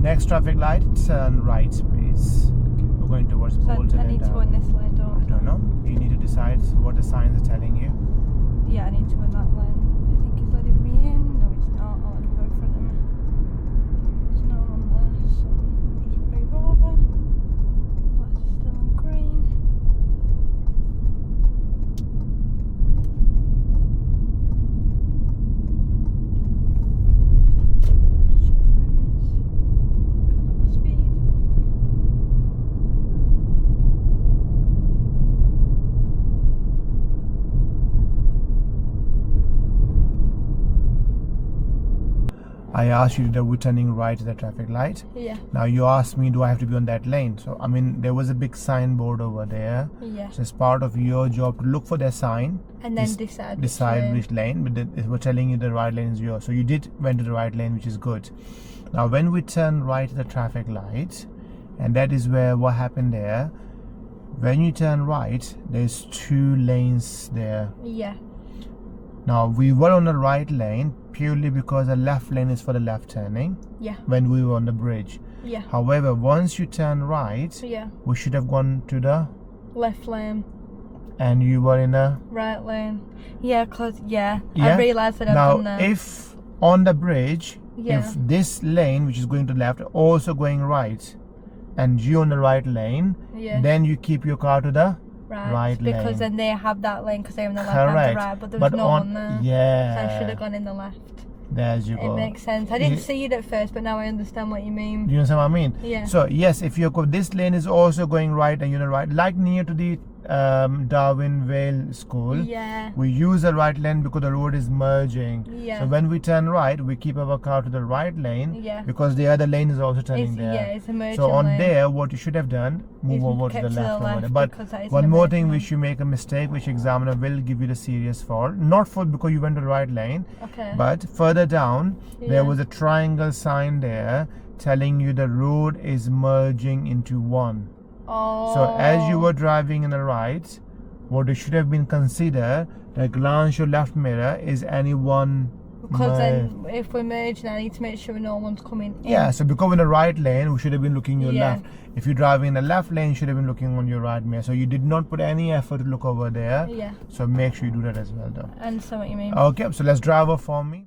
Next traffic light, turn right, please. We're going towards So Bolton. I need to go in this lane, don't I don't know. You need to decide what the signs are telling you. Yeah, I need to go in that lane. I think he's letting me in. No, he's not. I'll let him go in front of me. There's no one there, so I'll just move over. Lights are still on green. I asked you to do turning right at the traffic light. Yeah. Now you asked me, do I have to be on that lane? So I mean, there was a big signboard over there. Yeah. So it's part of your job to look for their sign And then decide which lane. But we're telling you the right lane is yours. So you went to the right lane, which is good. Now when we turn right at the traffic light, and that is where what happened there. When you turn right, there's 2 lanes there. Yeah. Now we were on the right lane purely because the left lane is for the left turning. Yeah. When we were on the bridge. Yeah. However, once you turn right, Yeah. we should have gone to the Left lane. and you were in a Right lane. Yeah, cause Yeah? I realised that I've now done that. if on the bridge, Yeah. if this lane which is going to left also going right and you on the right lane, Yeah. then you keep your car to the Right, because lane. then they have that lane because they're on the left hand Correct. to right, but there was But no on- one there. yeah. So I should have gone in the left. There's you It go. makes sense. I didn't You- see it at first, but now I understand what you mean. You understand what I mean? Yeah. So yes, if you go, this lane is also going right and you're on the right, like near to the Darwin Vale School. Yeah. We use the right lane because the road is merging. Yeah. So when we turn right, we keep our car to the right lane. Yeah. Because the other lane is also turning It's, there. yeah, it's a merging So on lane. there, what you should have done, move Is over to kept the left over there. But because that is one an more merging thing, lane. which you make a mistake, which examiner will give you the serious fault. Not for because you went to the right lane, Okay. but further down, Yeah. there was a triangle sign there telling you the road is merging into one. Oh. So as you were driving in the right, what you should have been consider that glance your left mirror is anyone. Because then, if we're merging, I need to make sure no one's coming in. Yeah, so because in the right lane, we should have been looking your Yeah. left. If you're driving in the left lane, you should have been looking on your right mirror. So you did not put any effort to look over there. Yeah. So make sure you do that as well, though. I understand what you mean. Okay, so let's drive off for me.